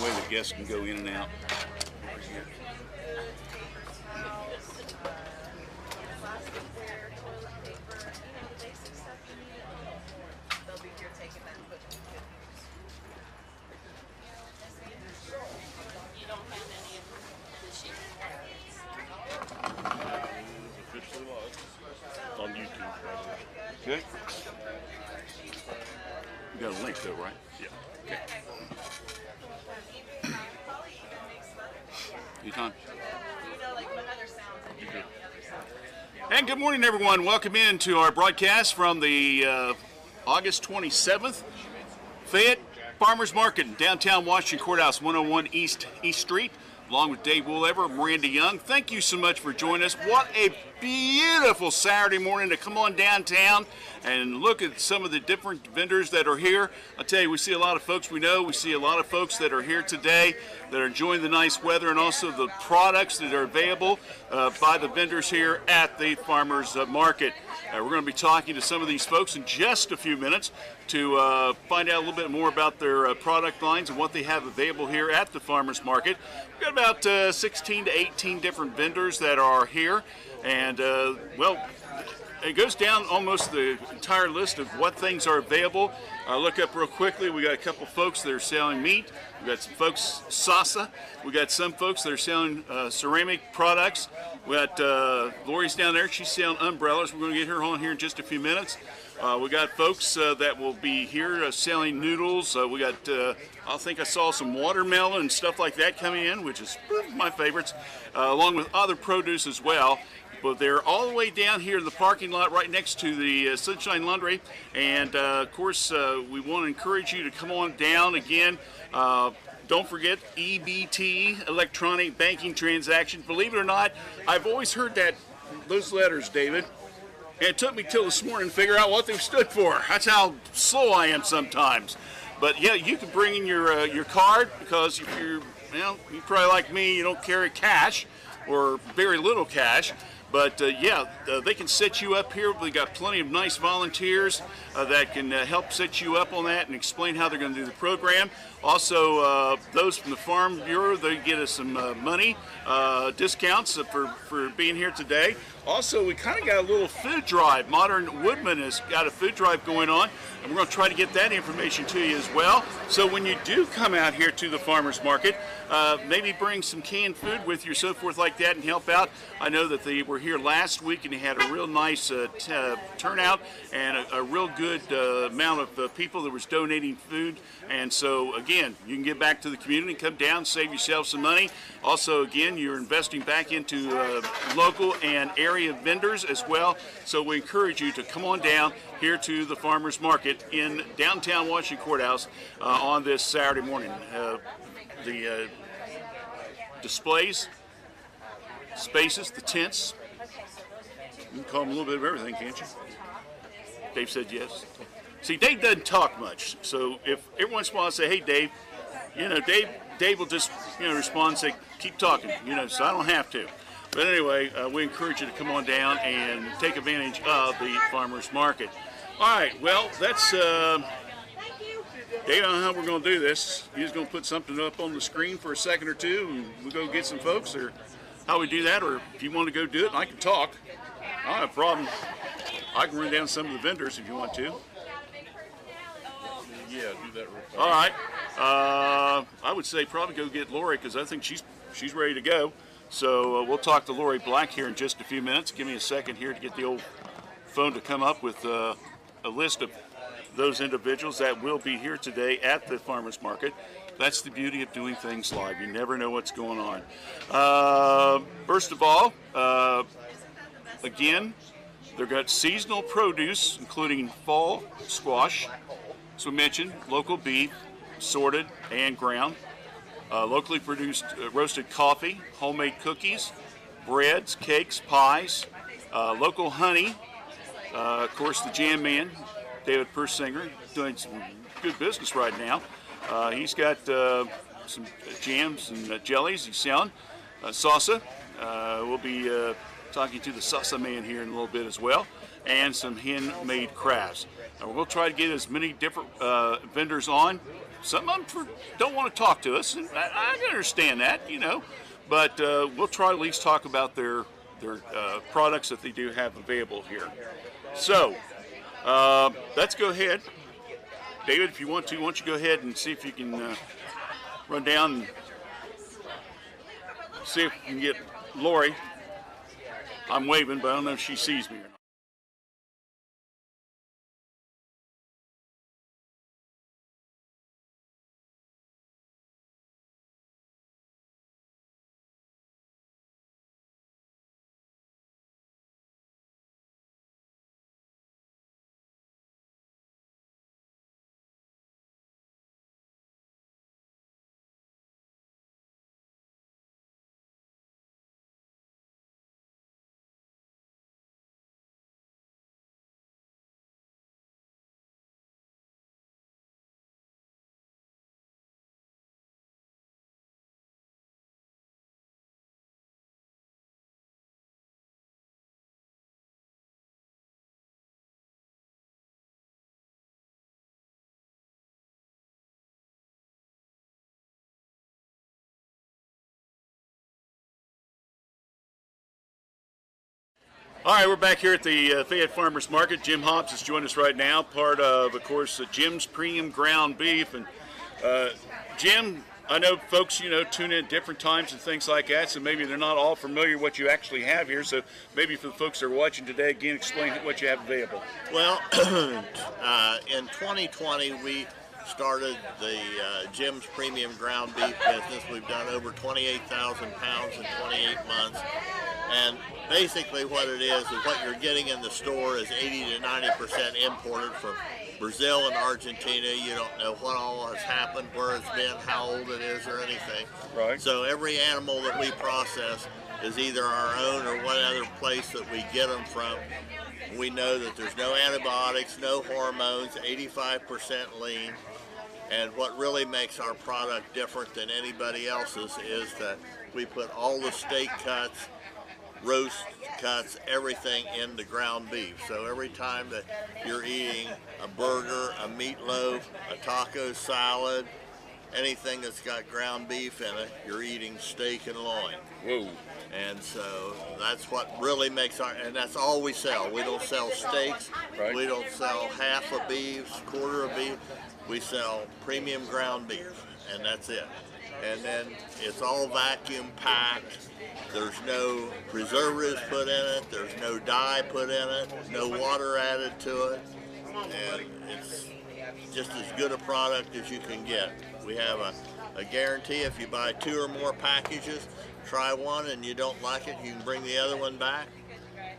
way the guests can go in and out. On YouTube. Good. You got a link though, right? Yeah. Okay. Anytime. And good morning, everyone. Welcome in to our broadcast from the August 27th Fayette Farmers Market in downtown Washington Courthouse, 101 East Street. Along with Dave Woollever, Miranda Young. Thank you so much for joining us. What a beautiful Saturday morning to come on downtown and look at some of the different vendors that are here. I tell you, we see a lot of folks we know. We see a lot of folks that are here today that are enjoying the nice weather and also the products that are available by the vendors here at the Farmers Market. We're going to be talking to some of these folks in just a few minutes to find out a little bit more about their product lines and what they have available here at the Farmers Market. We've got about 16 to 18 different vendors that are here, and well, it goes down almost the entire list of what things are available. Look up real quickly. We got a couple folks that are selling meat. We got some folks salsa. We got some folks that are selling ceramic products. We got Lori's down there. She's selling umbrellas. We're going to get her on here in just a few minutes. We got folks that will be here selling noodles. We got, I think I saw some watermelon and stuff like that coming in, which is my favorites, along with other produce as well. But they're all the way down here in the parking lot right next to the Sunshine Laundry. And, of course, we want to encourage you to come on down again. Don't forget EBT, electronic banking transaction. Believe it or not, I've always heard those letters, David. And it took me till this morning to figure out what they stood for. That's how slow I am sometimes. But yeah, you can bring in your card, because if you're probably like me, you don't carry cash or very little cash. But they can set you up here. We got plenty of nice volunteers that can help set you up on that and explain how they're going to do the program. Also, those from the Farm Bureau, they get us some money discounts for being here today. Also, we kind of got a little food drive. Modern Woodman has got a food drive going on, and we're going to try to get that information to you as well. So when you do come out here to the Farmers Market, maybe bring some canned food with you, so forth like that, and help out. I know that they were here last week, and they had a real nice turnout and a real good amount of people that was donating food. And so, again, you can get back to the community, come down, save yourself some money. Also, again, you're investing back into local and area vendors as well. So we encourage you to come on down here to the Farmers Market in downtown Washington Courthouse on this Saturday morning. The displays, spaces, the tents, you can call them a little bit of everything, can't you? Dave said yes. See, Dave doesn't talk much, so if every once in a while I say, hey, Dave, Dave will just, respond and say, keep talking, so I don't have to. But anyway, we encourage you to come on down and take advantage of the Farmers Market. All right, well, that's, Dave, I don't know how we're going to do this. He's going to put something up on the screen for a second or two, and we'll go get some folks, or how we do that, or if you want to go do it, I can talk. I don't have a problem. I can run down some of the vendors if you want to. Yeah, do that real quick. All right. I would say probably go get Lori, because I think she's ready to go. So we'll talk to Lori Black here in just a few minutes. Give me a second here to get the old phone to come up with a list of those individuals that will be here today at the Farmers Market. That's the beauty of doing things live. You never know what's going on. First of all, again, they've got seasonal produce, including fall squash. As we mentioned, local beef, sorted and ground. Locally produced roasted coffee, homemade cookies, breads, cakes, pies, local honey. Of course, the Jam Man, David Persinger, doing some good business right now. He's got some jams and jellies he's selling. Salsa. We'll be talking to the salsa man here in a little bit as well. And some handmade crafts. We'll try to get as many different vendors on some of them don't want to talk to us, and I can understand that, But we'll try to at least talk about their products that they do have available here. So let's go ahead, David. If you want to, why don't you go ahead and see if you can run down and see if you can get Lori. I'm waving, but I don't know if she sees me or not. All right, we're back here at the Fayette Farmers Market. Jim Hobbs has joined us right now, part of course, Jim's Premium Ground Beef. And Jim, I know folks, tune in at different times and things like that, so maybe they're not all familiar with what you actually have here. So maybe for the folks that are watching today, again, explain what you have available. Well, in 2020, we started the Jim's Premium Ground Beef business. We've done over 28,000 pounds in 28 months. And basically what it is what you're getting in the store is 80 to 90% imported from Brazil and Argentina. You don't know what all has happened, where it's been, how old it is, or anything. Right. So every animal that we process is either our own or one other place that we get them from. We know that there's no antibiotics, no hormones, 85% lean. And what really makes our product different than anybody else's is that we put all the steak cuts, roast cuts, everything into ground beef. So every time that you're eating a burger, a meatloaf, a taco salad, anything that's got ground beef in it, you're eating steak and loin. Whoa. And so that's what really makes and that's all we sell. We don't sell steaks. Right. We don't sell half a beef, quarter of beef. We sell premium ground beef, and that's it. And then it's all vacuum packed. There's no preservatives put in it. There's no dye put in it. No water added to it. And it's just as good a product as you can get. We have a guarantee. If you buy 2 or more packages, try one and you don't like it, you can bring the other one back.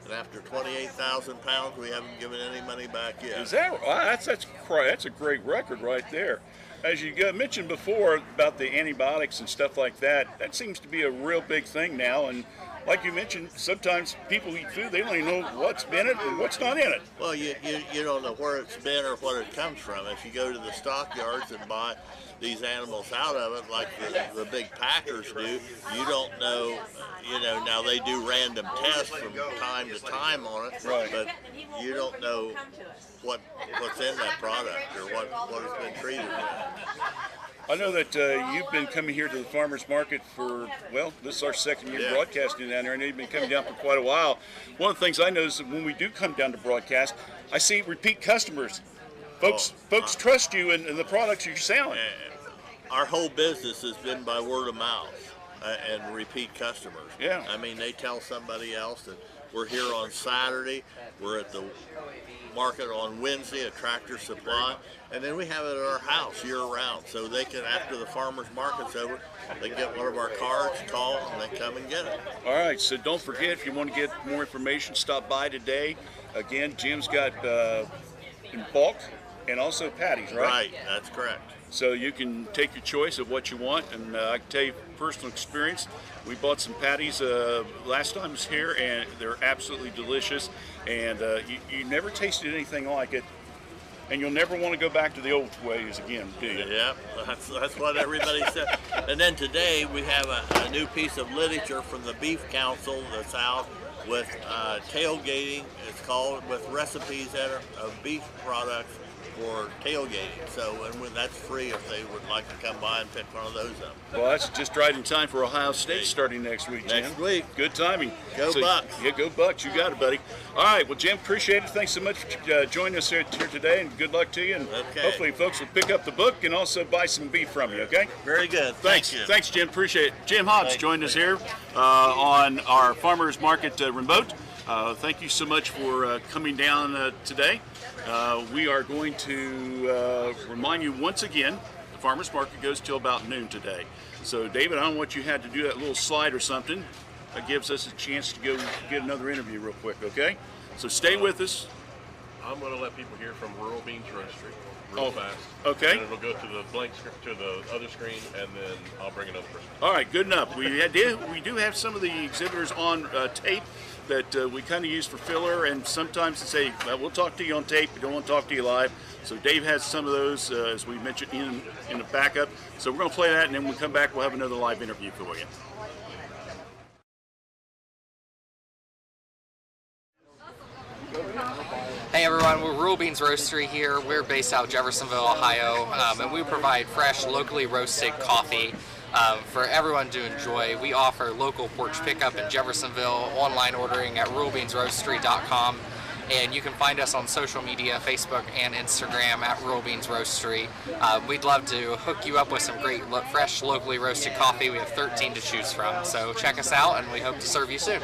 And after 28,000 pounds, we haven't given any money back yet. Is that that's a great record right there. As you mentioned before about the antibiotics and stuff like that, that seems to be a real big thing now. And like you mentioned, sometimes people eat food, they don't even know what's in it and what's not in it. Well, you don't know where it's been or what it comes from. If you go to the stockyards and buy these animals out of it, like the big packers do, you don't know, now they do random tests from time to time on it, right, but you don't know what's in that product or what it's been treated with. I know that you've been coming here to the farmers market for, well, this is our second year broadcasting down there. I know you've been coming down for quite a while. One of the things I notice is that when we do come down to broadcast, I see repeat customers. Folks trust you and the products you're selling. Our whole business has been by word of mouth and repeat customers. Yeah. I mean, they tell somebody else that we're here on Saturday, we're at the market on Wednesday at Tractor Supply, and then we have it at our house year-round. So they can, after the farmer's market's over, they get one of our cards, call, and they come and get it. All right, so don't forget, if you want to get more information, stop by today. Again, Jim's got in bulk and also patties, right? Right, that's correct. So you can take your choice of what you want, and I can tell you personal experience, we bought some patties last time I was here, and they're absolutely delicious, and you never tasted anything like it, and you'll never want to go back to the old ways again, do you? Yeah, that's what everybody said. And then today we have a new piece of literature from the Beef Council that's out with tailgating, it's called, with recipes that are of beef products for tailgating. So and that's free if they would like to come by and pick one of those up. Well, that's just right in time for Ohio State starting next week, Jim. Next week. Good timing. Go Bucks. Yeah, go Bucks. You got it, buddy. All right. Well, Jim, appreciate it. Thanks so much for joining us here today, and good luck to you. And hopefully folks will pick up the book and also buy some beef from you, okay? Very good. Thanks. Thank you. Thanks, Jim. Appreciate it. Jim Hobbs joined us here on our Farmers Market remote. Thank you so much for coming down today. We are going to remind you once again, the Farmers Market goes till about noon today. So, David, I don't want you had to do that little slide or something. That gives us a chance to go get another interview real quick, okay? So stay with us. I'm going to let people hear from Rural Beans Roastery real fast. Okay. And it'll go to the blank to the other screen, and then I'll bring another person. All right, good enough. We do have some of the exhibitors on tape that we kind of use for filler, and sometimes they say, well, we'll talk to you on tape, we don't want to talk to you live. So Dave has some of those, as we mentioned, in the backup. So we're going to play that, and then when we come back, we'll have another live interview for you. Hey everyone, we're Rural Beans Roastery here. We're based out of Jeffersonville, Ohio, and we provide fresh, locally roasted coffee for everyone to enjoy. We offer local porch pickup in Jeffersonville, online ordering at ruralbeansroastery.com, and you can find us on social media, Facebook and Instagram at Rural Beans Roastery. We'd love to hook you up with some great, fresh, locally roasted coffee. We have 13 to choose from, so check us out, and we hope to serve you soon.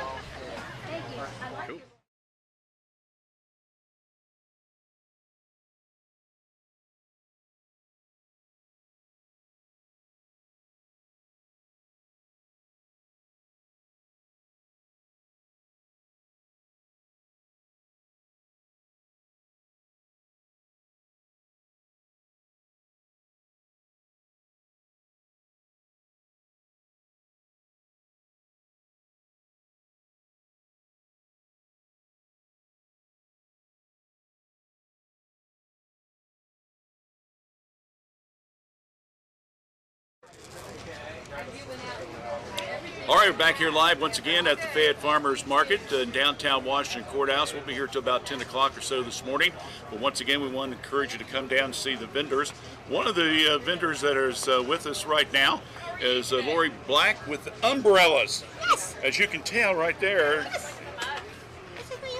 All right, we're back here live once again at the Fayette Farmers Market in downtown Washington Courthouse. We'll be here till about 10 o'clock or so this morning. But once again, we want to encourage you to come down and see the vendors. One of the vendors that is with us right now is Lori Black with umbrellas. Yes. As you can tell right there. Yes.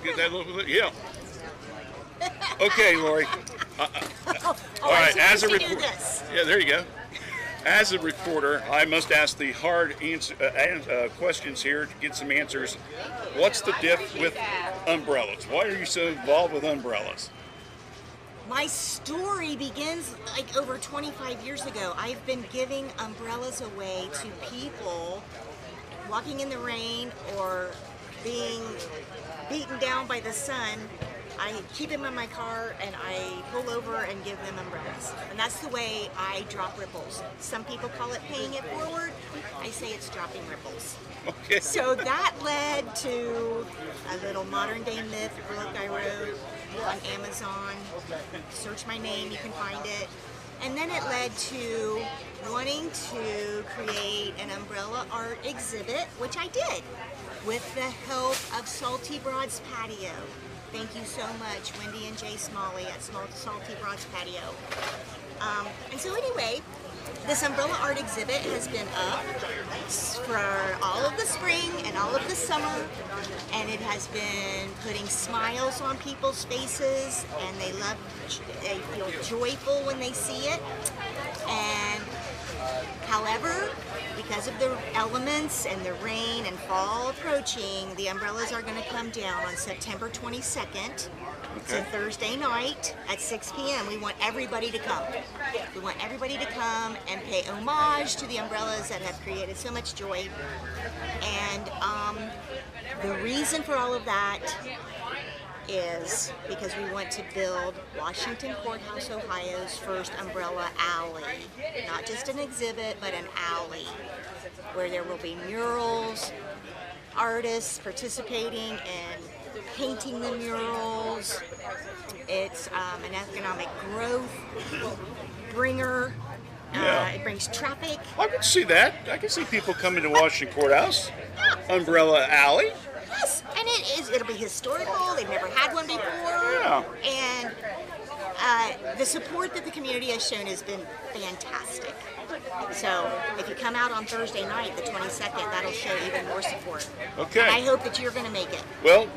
Get that little bit, yeah. Okay, Lori. All right, as a reporter. Yeah, there you go. As a reporter, I must ask the hard questions here to get some answers. What's the diff with umbrellas? Why are you so involved with umbrellas? My story begins like over 25 years ago. I've been giving umbrellas away to people walking in the rain or being beaten down by the sun. I keep them in my car and I pull over and give them umbrellas. And that's the way I drop ripples. Some people call it paying it forward. I say it's dropping ripples. Okay. So that led to a little modern day myth book I wrote on Amazon. Search my name, you can find it. And then it led to wanting to create an umbrella art exhibit, which I did with the help of Salty Broad's Patio. Thank you so much, Wendy and Jay Smalley at Salty Broad's Patio. And so anyway, this umbrella art exhibit has been up for all of the spring and all of the summer, and it has been putting smiles on people's faces, and they feel joyful when they see it. And however, because of the elements and the rain and fall approaching, the umbrellas are going to come down on September 22nd. It's a Thursday night at 6 p.m. We want everybody to come. We want everybody to come and pay homage to the umbrellas that have created so much joy. And the reason for all of that is because we want to build Washington Courthouse, Ohio's first umbrella alley. Not just an exhibit, but an alley where there will be murals, artists participating in painting the murals. It's an economic growth bringer. Yeah. It brings traffic. I can see that. I can see people coming to Washington Courthouse. Umbrella Alley. Yes, and it'll be historical. They've never had one before. Yeah. And The support that the community has shown has been fantastic. So if you come out on Thursday night, the 22nd, that'll show even more support. Okay. And I hope that you're going to make it. Well,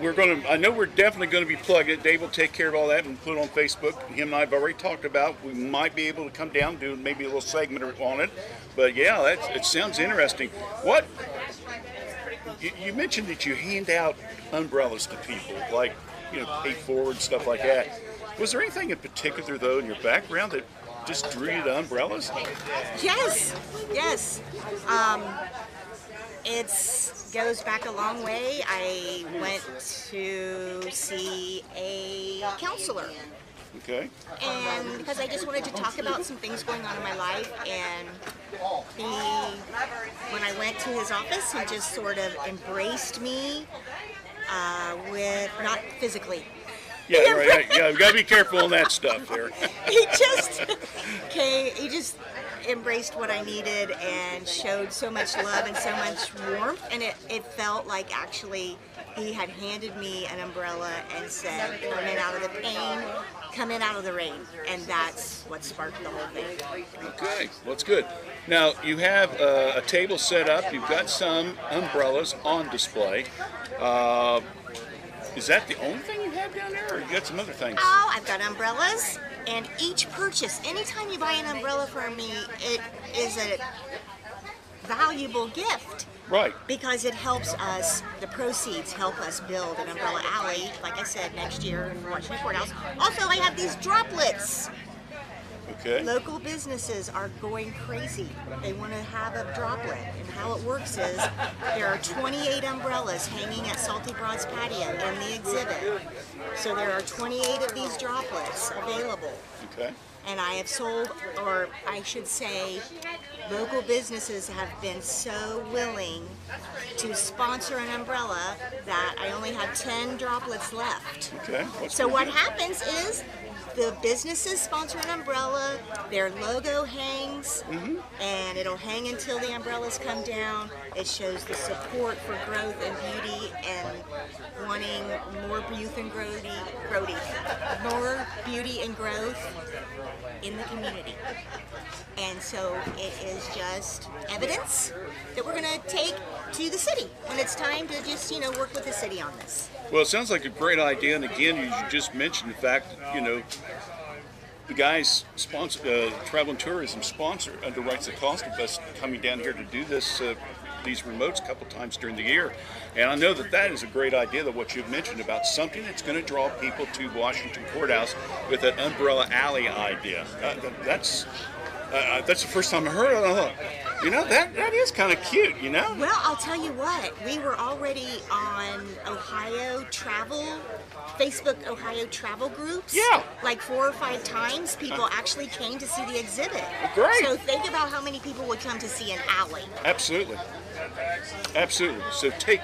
I know we're definitely going to be plugging it. Dave will take care of all that and put it on Facebook. Him and I have already talked about, we might be able to come down and do maybe a little segment on it. But yeah, it sounds interesting. What, you mentioned that you hand out umbrellas to people, like, pay forward, stuff like that. Was there anything in particular, though, in your background that just drew you to umbrellas? Yes. It goes back a long way. I went to see a counselor. Okay. And because I just wanted to talk about some things going on in my life, and when I went to his office, he just sort of embraced me with, not physically. Yeah, right. Yeah, we got to be careful on that stuff there. He just embraced what I needed and showed so much love and so much warmth, and it felt like actually he had handed me an umbrella and said, come in out of the pain, come in out of the rain, and that's what sparked the whole thing. Okay, well, that's good. Now, you have a table set up, you've got some umbrellas on display. Is that the only thing you have down there, or you got some other things? Oh, I've got umbrellas, and each purchase, anytime you buy an umbrella from me, it is a valuable gift. Right. Because it helps us, the proceeds help us build an umbrella alley, like I said, next year in Washington Courthouse. Also, I have these droplets. Okay. Local businesses are going crazy. They want to have a droplet. And how it works is there are 28 umbrellas hanging at Salty Broad's patio in the exhibit. So there are 28 of these droplets available. Okay. And I have sold, or I should say, local businesses have been so willing to sponsor an umbrella that I only have 10 droplets left. Okay. So what happens is the businesses sponsor an umbrella, their logo hangs, and it'll hang until the umbrellas come down. It shows the support for growth and beauty and wanting more youth and more beauty and growth in the community. And so it is just evidence that we're going to take to the city when it's time to just, work with the city on this. Well, it sounds like a great idea, and again, you just mentioned the fact that, the guys sponsor Travel and Tourism sponsor underwrites the cost of us coming down here to do this these remotes a couple times during the year, and I know that is a great idea. That what you've mentioned about something that's going to draw people to Washington Courthouse with that umbrella alley idea. That's the first time I heard it. I thought, that is kind of cute, Well, I'll tell you what, we were already on Facebook Ohio travel groups. Yeah. Like 4 or 5 times people actually came to see the exhibit. Great. So think about how many people would come to see an alley. Absolutely. So keep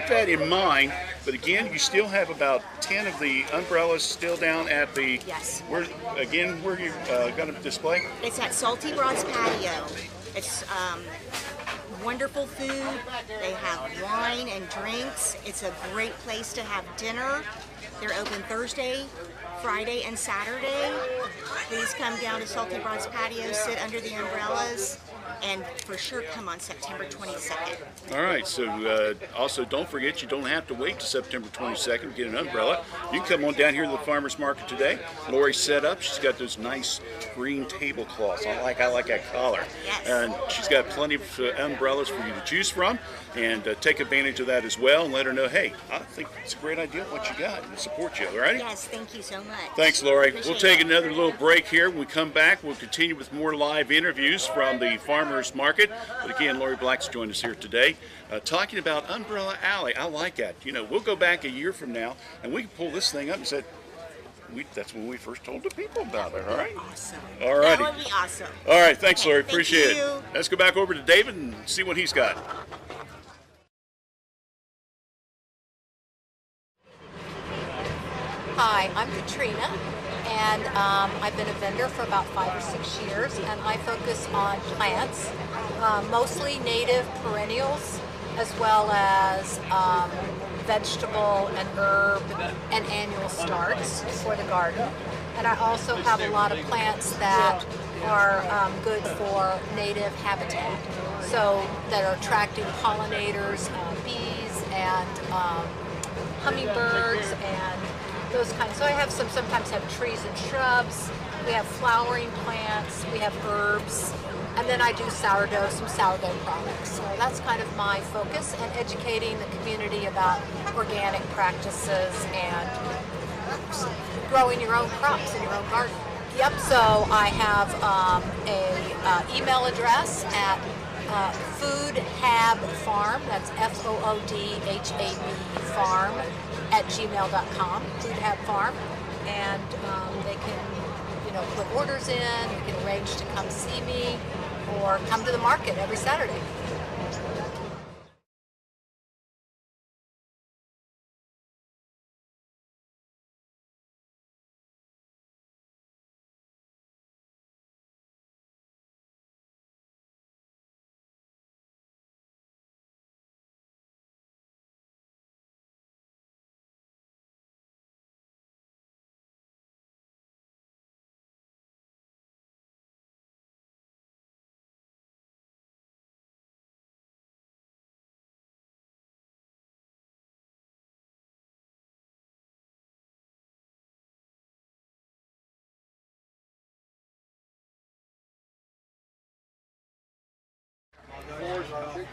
that in mind. But again, you still have about 10 of the umbrellas still down at the. Yes. Where are you going to display? It's at Salty Broad's patio. It's wonderful food. They have wine and drinks. It's a great place to have dinner. They're open Thursday, Friday, and Saturday. Please come down to Salty Broad's patio, sit under the umbrellas, and for sure come on September 22nd. All right, so also don't forget, you don't have to wait to September 22nd to get an umbrella. You can come on down here to the farmer's market today. Lori's set up. She's got those nice green tablecloths. I like that collar. Yes. And she's got plenty of umbrellas for you to choose from, and take advantage of that as well, and let her know, hey, I think it's a great idea what you got, and support you, all right? Yes, thank you so much. Thanks, Lori. Appreciate We'll take it. another little break here. When we come back, we'll continue with more live interviews from the farmers market. But again, Lori Black's joined us here today, talking about Umbrella Alley. I like that. We'll go back a year from now, and we can pull this thing up and say, that's when we first told the people about it, all right? Awesome. All righty. That would be awesome. All right, thanks, Okay, Lori. thank Appreciate you. it. Let's go back over to David and see what he's got. Hi, I'm Katrina, and I've been a vendor for about 5 or 6 years, and I focus on plants, mostly native perennials, as well as vegetable and herb and annual starts for the garden. And I also have a lot of plants that are good for native habitat, so that are attracting pollinators, bees and hummingbirds and those kinds. So I have sometimes have trees and shrubs. We have flowering plants. We have herbs. And then I do sourdough, some sourdough products. So that's kind of my focus, and educating the community about organic practices and growing your own crops in your own garden. Yep, so I have a email address at foodhab.farm, that's FOODHAB farm @gmail.com, foodhab.farm, and they can, put orders in. You can arrange to come see me or come to the market every Saturday.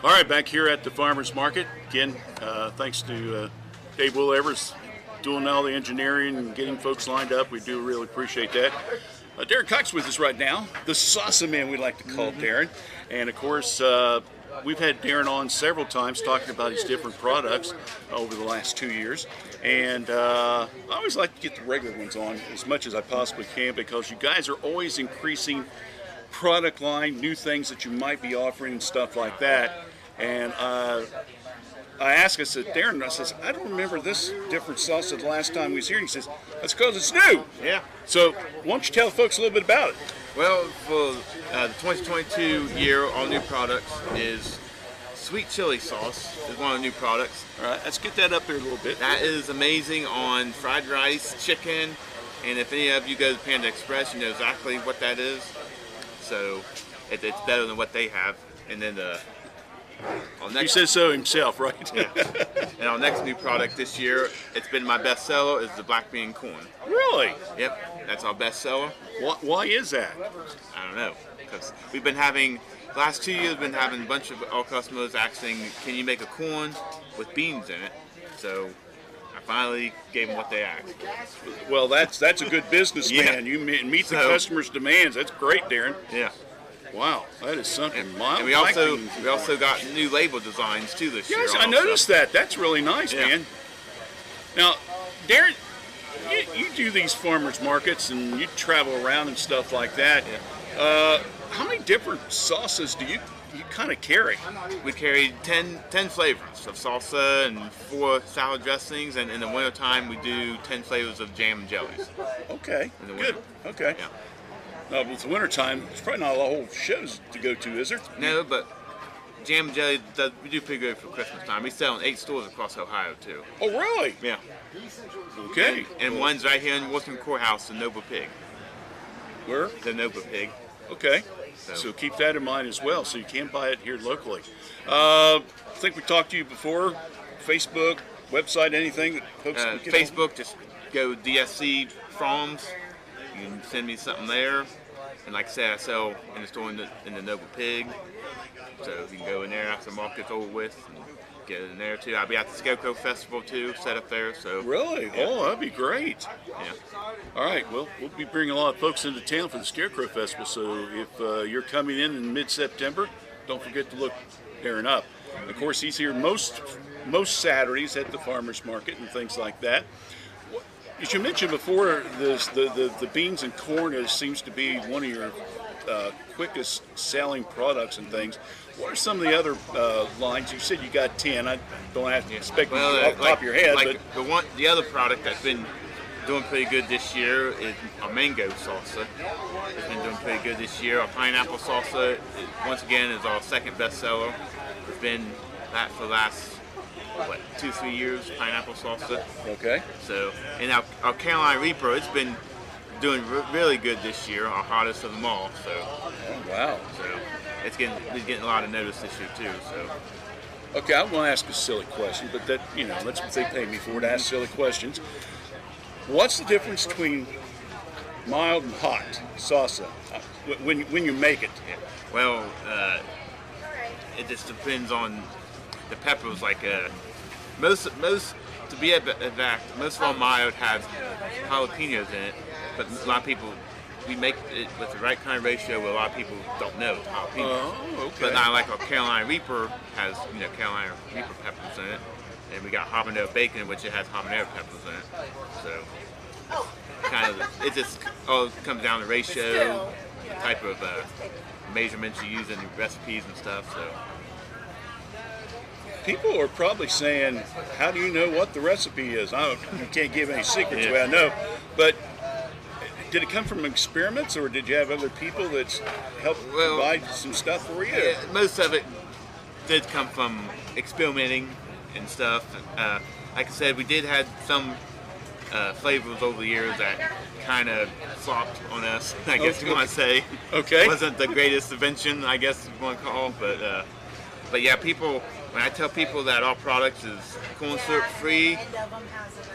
All right, back here at the Farmers Market. Again, thanks to Dave Will Evers doing all the engineering and getting folks lined up. We do really appreciate that. Darren Cox with us right now, the Salsa Man we like to call Darren. And of course, we've had Darren on several times talking about his different products over the last 2 years. And I always like to get the regular ones on as much as I possibly can, because you guys are always increasing product line, new things that you might be offering and stuff like that. And I said, Darren, I says, I don't remember this different salsa the last time we was here. And he says, that's because it's new. Yeah. So why don't you tell folks a little bit about it? Well, for the 2022 year, all new products is sweet chili sauce is one of the new products. All right, let's get that up there a little bit. That is amazing on fried rice, chicken, and if any of you go to Panda Express, you know exactly what that is. So it's better than what they have. And then he says so himself, right? Yeah. And our next new product this year, it's been my best seller, is the black bean corn. Really? Yep, that's our best seller. Why is that? I don't know, because we've been having, the last 2 years, been having a bunch of our customers asking, can you make a corn with beans in it? So I finally gave them what they asked. Well, that's a good businessman. Yeah. You meet the customer's demands. That's great, Darren. Yeah. Wow, that is something. And we also got new label designs too this year. Yes, I noticed that. That's really nice, man. Now, Darren, you do these farmers markets and you travel around and stuff like that. Yeah. How many different sauces do you kind of carry? We carry 10 flavors of salsa and 4 salad dressings, and in the wintertime we do 10 flavors of jam and jellies. Okay, good. Okay. Yeah. With the wintertime, there's probably not a whole shows to go to, is there? No, but jam and jelly, we do pretty good for Christmas time. We sell in 8 stores across Ohio too. Oh, really? Yeah. Okay. And one's right here in Wilson Courthouse, the Nova Pig. Where? The Nova Pig. Okay. So keep that in mind as well, so you can buy it here locally. I think we talked to you before. Facebook, website, anything that folks can get Facebook, just go DSC Farms. You can send me something there. And like I said, I sell in the store in the Nova Pig. So you can go in there after the market's over with and get it in there too. I'll be at the Scarecrow Festival too, set up there. So really? Yeah. Oh, that'd be great. Yeah. All right. Well, we'll be bringing a lot of folks into town for the Scarecrow Festival. So if you're coming in mid-September, don't forget to look Darren up. Of course, he's here most Saturdays at the farmers market and things like that. As you mentioned before, the beans and corn seems to be one of your quickest selling products and things. What are some of the other lines? You said you got 10. I don't have to expect you off the top of your head. But the other product that's been doing pretty good this year is our mango salsa. It's been doing pretty good this year. Our pineapple salsa, once again, is our second best seller. It's been that for the last what 2-3 years pineapple salsa. Okay. So, and our Carolina Reaper, it's been doing really good this year, our hottest of them all. So, Oh, wow. so it's getting a lot of notice this year too. So, Okay, I'm going to ask a silly question, but that, that's what they pay me for, to ask silly questions. What's the difference between mild and hot salsa when you make it? yeah. Well, it just depends on the peppers. Like most to be exact, most of our mild have jalapenos in it, but a lot of people, we make it with the right kind of ratio where a lot of people don't know it's jalapenos. Oh, okay. But not like our Carolina Reaper has, Carolina Reaper peppers in it. And we got habanero bacon, which it has habanero peppers in it. So, it just all comes down to ratio, the type of measurements you use in your recipes and stuff. So, People are probably saying, how do you know what the recipe is? You can't give any secrets Yeah. away, I know. But did it come from experiments, or did you have other people that helped provide some stuff for you? yeah, most of it did come from experimenting and stuff. Like I said, we did have some flavors over the years that kind of flopped on us, I guess you want to say. Okay. Wasn't the greatest invention, I guess you want to call, but yeah, people, when I tell people that our products is corn syrup free,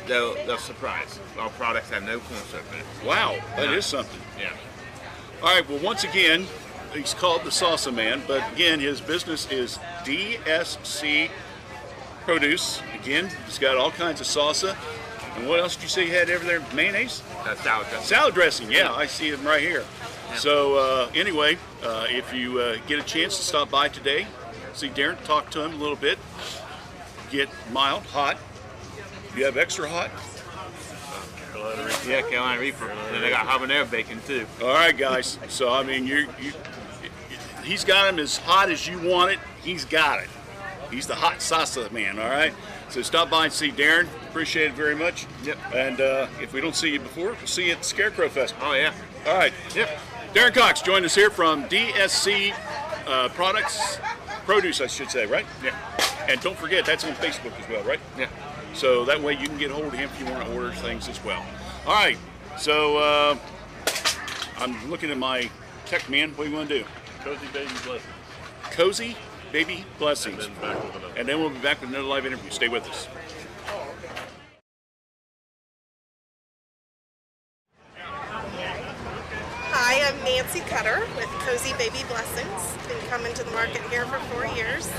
they're surprised. Our products have no corn syrup in it. Wow, that Yeah. is something. Yeah. All right, well, once again, he's called the Salsa Man, but again, his business is DSC Produce. Again, he's got all kinds of salsa. And what else did you say you had over there? Mayonnaise? Salad dressing. Salad dressing, yeah, I see him right here. Yeah. So anyway, if you get a chance to stop by today, see Darren, talk to him a little bit, get mild, hot. You have extra hot? Carolina Reaper. Yeah, Carolina Reaper. And they got habanero bacon too. All right, guys. So I mean, he's got him as hot as you want it. He's got it. He's the hot salsa man. All right. So stop by and see Darren. Appreciate it very much. Yep. And if we don't see you before, we'll see you at the Scarecrow Festival. Oh yeah. All right. Yep. Darren Cox joined us here from DSC Produce, I should say, right? Yeah. And don't forget, that's on Facebook as well, right? Yeah. So that way you can get a hold of him if you want to order things as well. All right. So I'm looking at my tech man. What do you want to do? Cozy Baby Blessings. Cozy Baby Blessings. And then back with another. And then we'll be back with another live interview. Stay with us. Hi, I'm Nancy Cutter with Cozy Baby Blessings. Been coming to the market here for 4 years.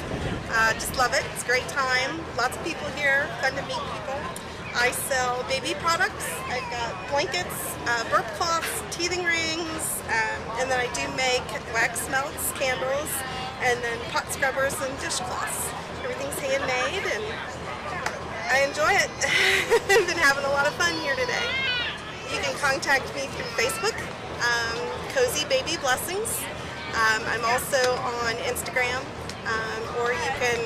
Just love it. It's a great time. Lots of people here. Fun to meet people. I sell baby products. I've got blankets, burp cloths, teething rings, and then I do make wax melts, candles, and then pot scrubbers and dishcloths. Everything's handmade and I enjoy it. I've been having a lot of fun here today. You can contact me through Facebook, Cozy Baby Blessings. I'm also on Instagram, or you can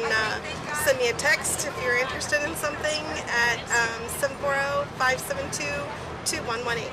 send me a text if you're interested in something at 740-572-2118.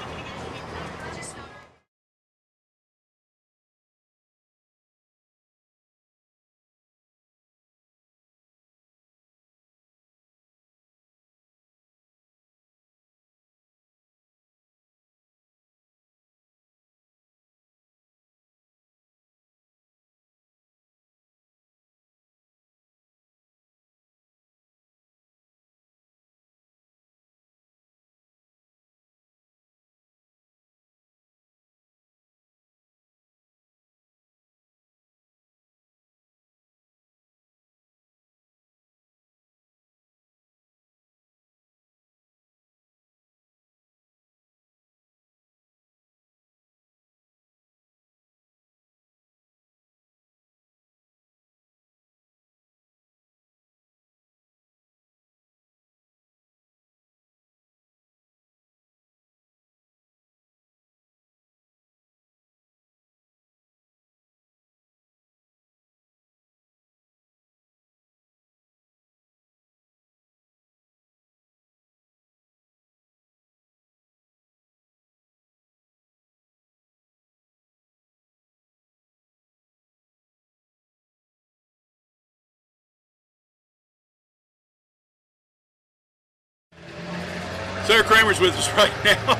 Sarah Kramer's with us right now.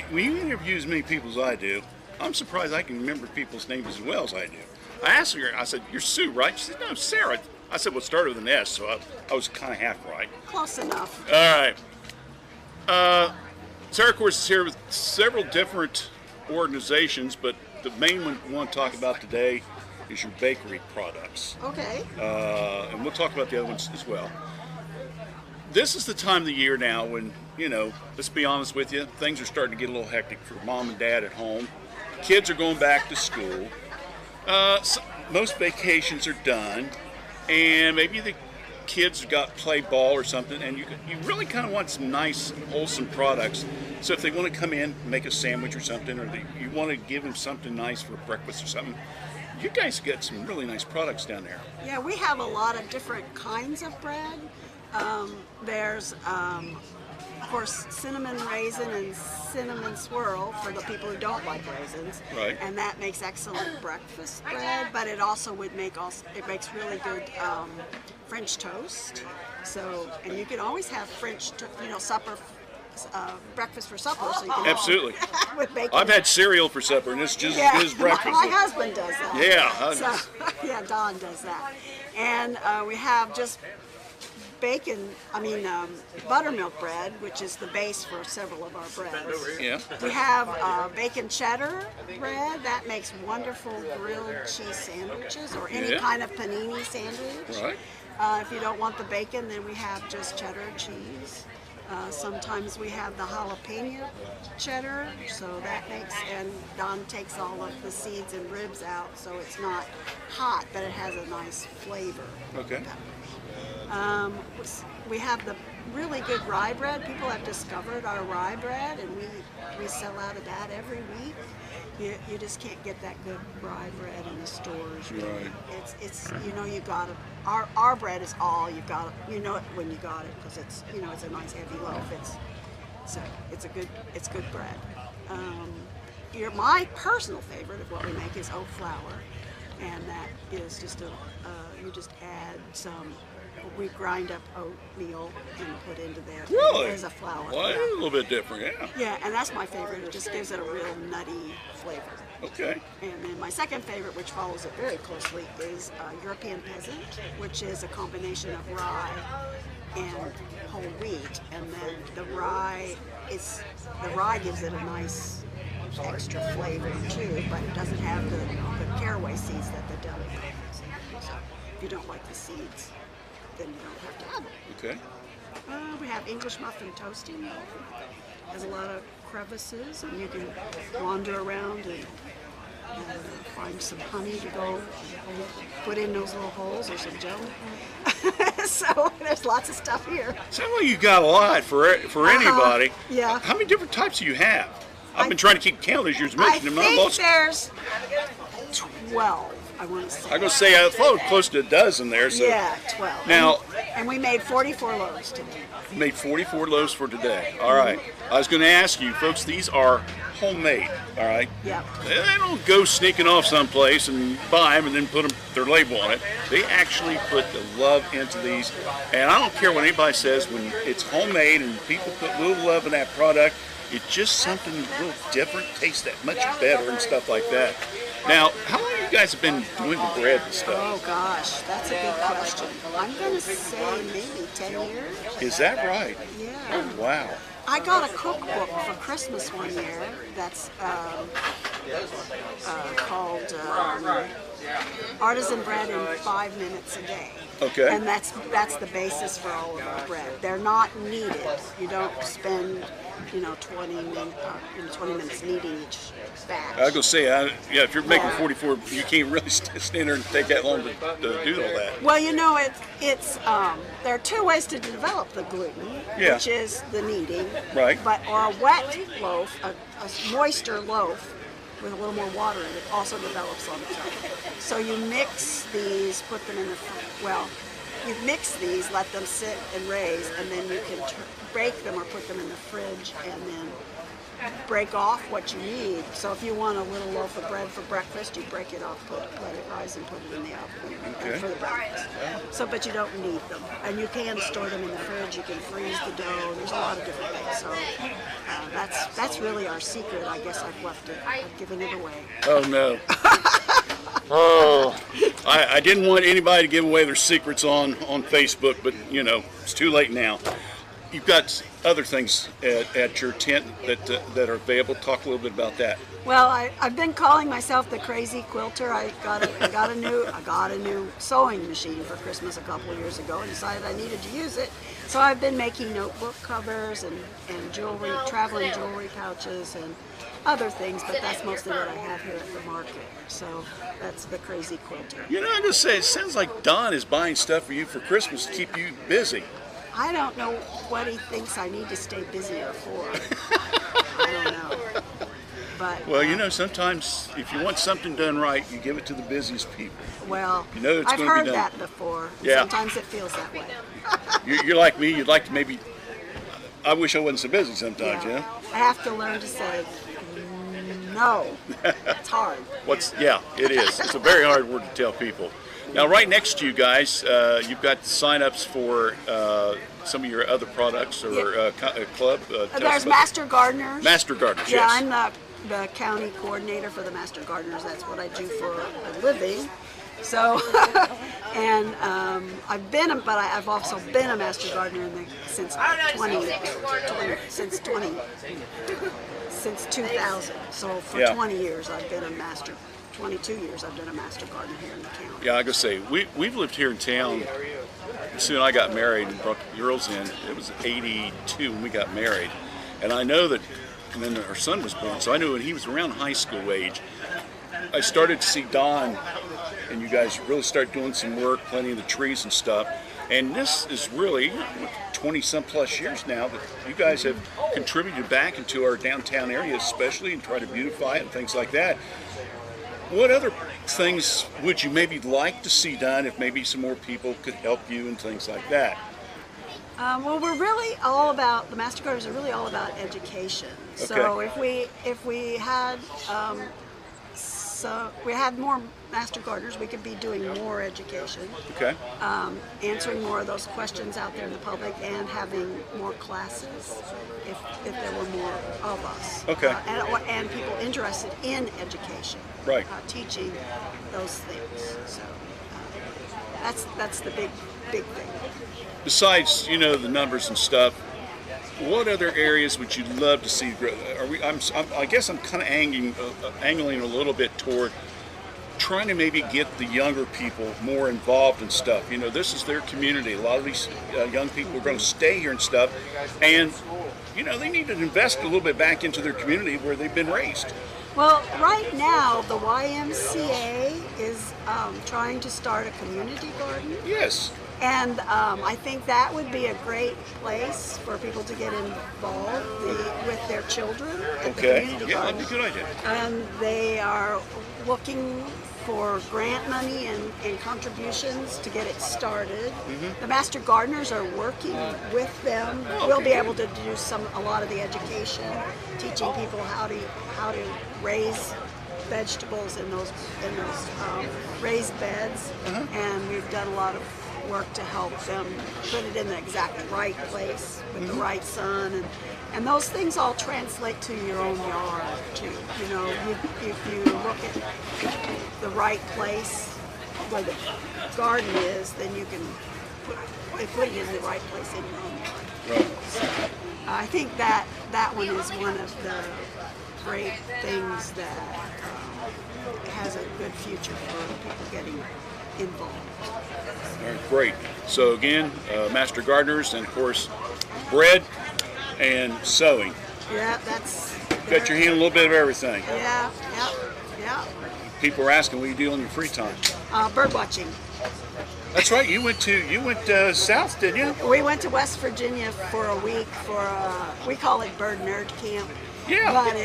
When you interview as many people as I do, I'm surprised I can remember people's names as well as I do. I asked her, I said, "You're Sue, right?" She said, "No, Sarah." I said, "Well, it started with an S," so I was kind of half right. Close enough. All right. Sarah, of course, is here with several different organizations, but the main one we want to talk about today is your bakery products. Okay. And we'll talk about the other ones as well. This is the time of the year now when, let's be honest with you, things are starting to get a little hectic for mom and dad at home. Kids are going back to school. Most vacations are done, and maybe the kids got play ball or something, and you really kind of want some nice, wholesome products. So if they want to come in, make a sandwich or something, or you want to give them something nice for breakfast or something, you guys get some really nice products down there. Yeah, we have a lot of different kinds of bread. There's, of course, cinnamon raisin and cinnamon swirl for the people who don't like raisins. Right. And that makes excellent breakfast bread, but it also would make it makes really good French toast. So, and you can always have supper. Breakfast for supper, so you can Absolutely. with bacon. I've had cereal for supper, and it's just as good as breakfast. My husband does that. Yeah. So, yeah, Don does that. And we have just buttermilk bread, which is the base for several of our breads. Yeah. We have bacon cheddar bread that makes wonderful grilled cheese sandwiches or any kind of panini sandwich. Right. If you don't want the bacon, then we have just cheddar cheese. Sometimes we have the jalapeno cheddar, so that and Don takes all of the seeds and ribs out, so it's not hot, but it has a nice flavor. Okay. We have the really good rye bread. People have discovered our rye bread, and we sell out of that every week. You just can't get that good rye bread in the stores. Right. It's you got it. Our bread is all you got. You know it when you got it because it's it's a nice heavy loaf. It's good bread. My personal favorite of what we make is oat flour, and that is just you just add some. We grind up oatmeal and put into there. Really? As a flour. Well, it's a little bit different, yeah. Yeah, and that's my favorite. It just gives it a real nutty flavor. Okay. And then my second favorite, which follows it very closely, is European Peasant, which is a combination of rye and whole wheat. And then the rye gives it a nice extra flavor too, but it doesn't have the caraway seeds that the deli has. So if you don't like the seeds, then you don't have to have it. Okay. We have English muffin toasting. Has a lot of crevices, and you can wander around and find some honey to go put in those little holes, or some jelly. So there's lots of stuff here. Sounds like you got a lot for anybody. Yeah. How many different types do you have? I've been trying to keep count as you mentioned them. I think there's 12. I want to say. I'm going to say I thought close to a dozen there. So. Yeah, 12. Now, and we made 44 loaves today. Made 44 loaves for today. All right. I was going to ask you, folks, these are homemade. All right. Yeah. They don't go sneaking off someplace and buy them and then put their label on it. They actually put the love into these. And I don't care what anybody says, when it's homemade and people put a little love in that product, it's just something a little different, tastes that much better and stuff like that. Now, how long have you guys been doing the bread and stuff? Oh gosh, that's a good question. I'm going to say maybe 10 years. Is that right? Yeah. Oh, wow. I got a cookbook for Christmas one year that's called Artisan Bread in 5 Minutes a Day. Okay. And that's the basis for all of our bread. They're not kneaded. You don't spend 20 minutes kneading each batch. I was going to say, if you're making 44, you can't really stand there and take that long to do all that. Well, it's there are two ways to develop the gluten, which is the kneading, right? Or a wet loaf, a moister loaf with a little more water in it also develops on its own. So you mix these, put them in you mix these, let them sit and raise, and then you can bake them or put them in the fridge and then break off what you need. So if you want a little loaf of bread for breakfast, you break it off, let it rise, and put it in the oven for the breakfast. So, but you don't need them, and you can store them in the fridge. You can freeze the dough. There's a lot of different things. So that's really our secret. I guess I've left it. I've given it away. Oh no. Oh, I didn't want anybody to give away their secrets on Facebook, but you know, it's too late now. You've got other things at your tent that are available. Talk a little bit about that. Well, I've been calling myself the crazy quilter. I got a new sewing machine for Christmas a couple of years ago and decided I needed to use it. So I've been making notebook covers and jewelry, traveling jewelry pouches and other things, but that's mostly what I have here at the market. So that's the crazy quilter. You know, I'm gonna say, it sounds like Don is buying stuff for you for Christmas to keep you busy. I don't know what he thinks I need to stay busier for. I don't know. But, well, you know, sometimes if you want something done right, you give it to the busiest people. Well, you know it's I've going to heard be done. that before. Yeah. Sometimes it feels that way. You're like me. You'd like to maybe. I wish I wasn't so busy sometimes. Yeah. Yeah. I have to learn to say no. It's hard. Yeah, it is. It's a very hard word to tell people. Now, right next to you guys, you've got sign-ups for some of your other products or club. There's Master Gardeners. Master Gardeners, yeah, yes. I'm the county coordinator for the Master Gardeners. That's what I do for a living. So, and I've also been a Master Gardener since 2000. So for 20 years I've been a master. 22 years I've been a master gardener here in the county. Yeah, I gotta say, we've lived here in town. Soon I got married and brought the girls in. It was 82 when we got married, and I know that. And then our son was born, so I knew when he was around high school age, I started to see Don and you guys really start doing some work, planting the trees and stuff. And this is really 20-some plus years now that you guys have contributed back into our downtown area, especially, and try to beautify it and things like that. What other things would you maybe like to see done if maybe some more people could help you and things like that? Well, we're really all about, the Master Gardeners are really all about education. Okay. So if we had more Master Gardeners, we could be doing more education. Okay. Answering more of those questions out there in the public and having more classes if there were more of us. Okay. And people interested in education. Right. Teaching those things. So that's the big thing. Besides, you know, the numbers and stuff, what other areas would you love to see grow? I guess I'm kind of angling a little bit toward trying to maybe get the younger people more involved in stuff. You know, this is their community. A lot of these young people are going to stay here and stuff, and you know, they need to invest a little bit back into their community where they've been raised. Well, right now the YMCA is trying to start a community garden. Yes. And I think that would be a great place for people to get involved with their children at the community yeah, garden. that'd be a good idea. And they are looking for grant money and contributions to get it started. Mm-hmm. The Master Gardeners are working with them. We'll be able to do a lot of the education, teaching people how to raise vegetables in those raised beds, and we've done a lot of work to help them put it in the exact right place with the right sun, and those things all translate to your own yard too. You know, if you look at the right place where the garden is, then you can put it in the right place in your own yard. Right. So, I think that one is one of the great things that has a good future for people getting involved. All right, great. So again, Master Gardeners, and of course, bread and sewing. Yeah, that's. Got your hand in a little bit of everything. Yeah. People are asking what you do on your free time. Bird watching. That's right. You went south, didn't you? We went to West Virginia for a week for we call it Bird Nerd Camp. Yeah. But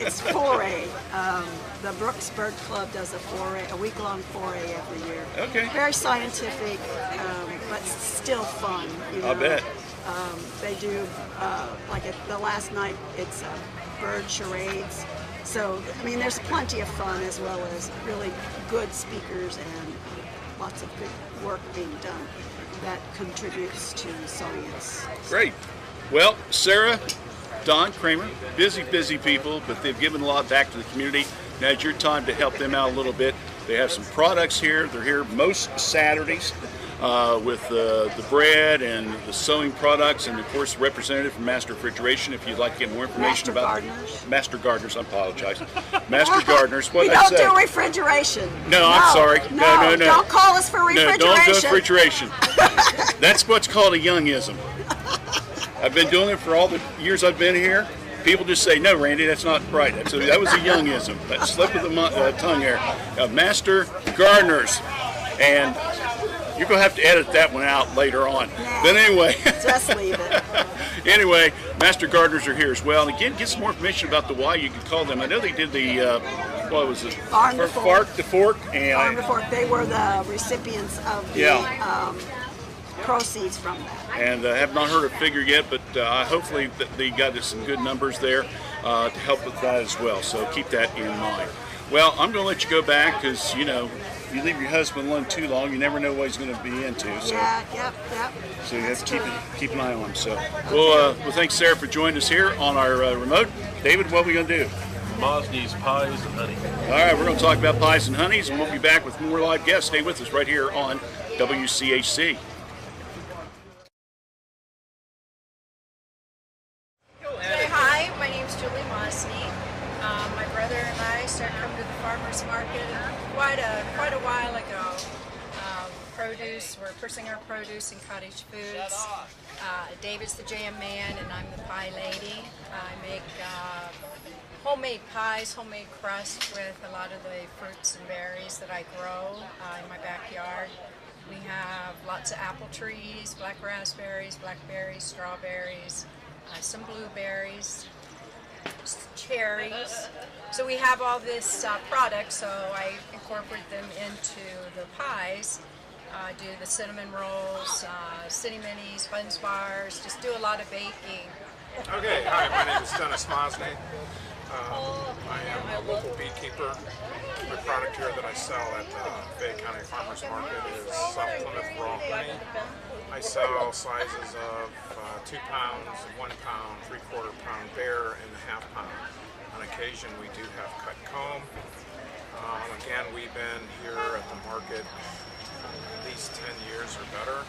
it's foray. The Brooks Bird Club does a week-long foray every year. Okay. Very scientific, but still fun. You know? I bet. They do, like the last night, it's bird charades. So, I mean, there's plenty of fun as well as really good speakers and lots of good work being done that contributes to science. Great. Well, Sarah, Don, Kramer, busy people, but they've given a lot back to the community. Now it's your time to help them out a little bit. They have some products here. They're here most Saturdays with the bread and the sewing products, and of course, representative from Master Refrigeration. If you'd like to get more information about Master Gardeners, I apologize. Master Gardeners. What we did I don't say? do refrigeration. No, I'm sorry. No. Don't call us for refrigeration. No, don't do refrigeration. That's what's called a youngism. I've been doing it for all the years I've been here. People just say, no, Randy, that's not right. That was a youngism. That slip of the tongue there. Master Gardeners. And you're going to have to edit that one out later on. But anyway. Just leave it. Anyway, Master Gardeners are here as well. And again, get some more information about the why you can call them. I know they did the, what was it? Farm to Fork. Farm to Fork. And Farm to Fork. They were the recipients of the proceeds from that. And I have not heard a figure yet, but hopefully they got us some good numbers there to help with that as well. So keep that in mind. Well, I'm going to let you go back because, you know, if you leave your husband alone too long, you never know what he's going to be into. So, yep. So you have to keep an eye on him. So, well, thanks, Sarah, for joining us here on our remote. David, what are we going to do? Mosney's Pies and Honey. All right, we're going to talk about pies and honeys, and we'll be back with more live guests. Stay with us right here on WCHC. Hi, my name's Julie Mosney. My brother and I started coming to the farmers market quite a while ago. We're purchasing our produce and cottage foods. David's the jam man and I'm the pie lady. I make homemade pies, homemade crust with a lot of the fruits and berries that I grow in my backyard. We have lots of apple trees, black raspberries, blackberries, strawberries, some blueberries, cherries. So we have all this product, so I incorporate them into the pies. Do the cinnamon rolls, city minis, buns bars, just do a lot of baking. Okay, hi, my name is Dennis Mosney. I am a local beekeeper. The product here that I sell at the Fayette County Farmers Market is South Plymouth raw honey. I sell sizes of 2 pounds, 1 pound, 3/4 pound bare, and a ½ pound. On occasion we do have cut comb. Again, we've been here at the market at least 10 years or better.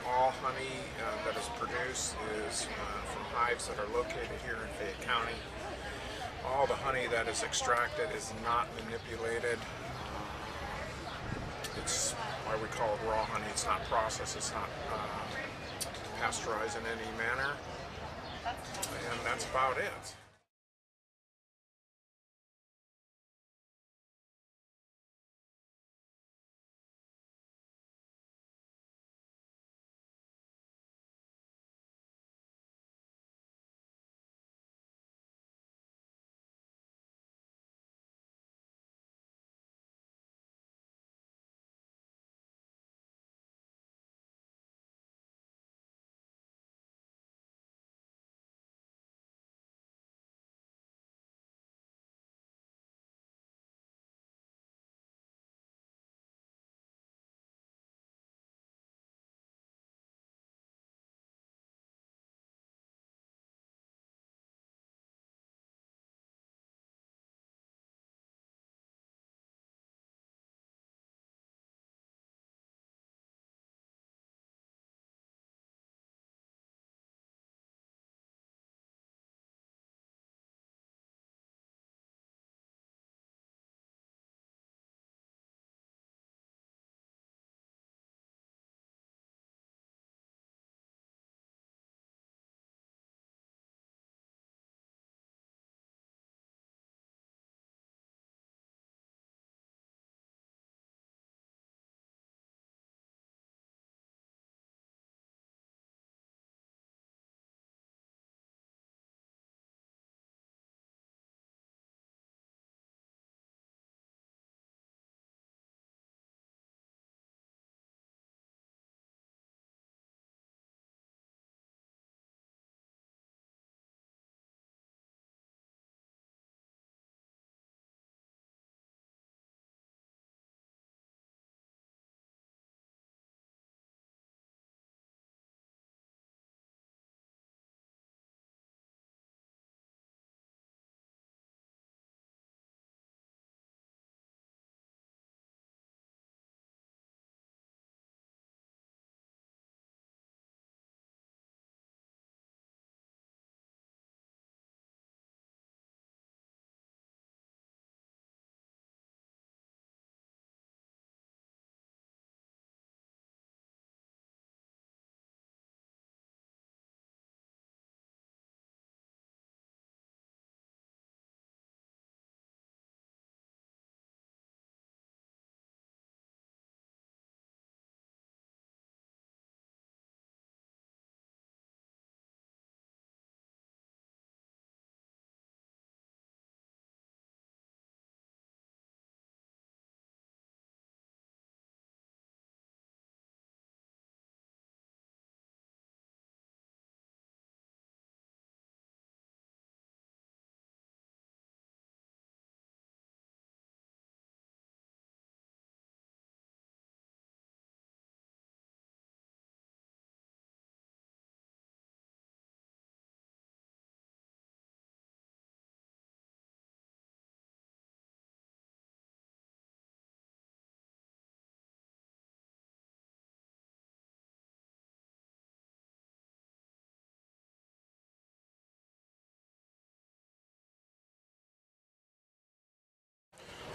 All honey that is produced is from hives that are located here in Fayette County. All the honey that is extracted is not manipulated. It's why we call it raw honey. It's not processed, it's not pasteurized in any manner. And that's about it.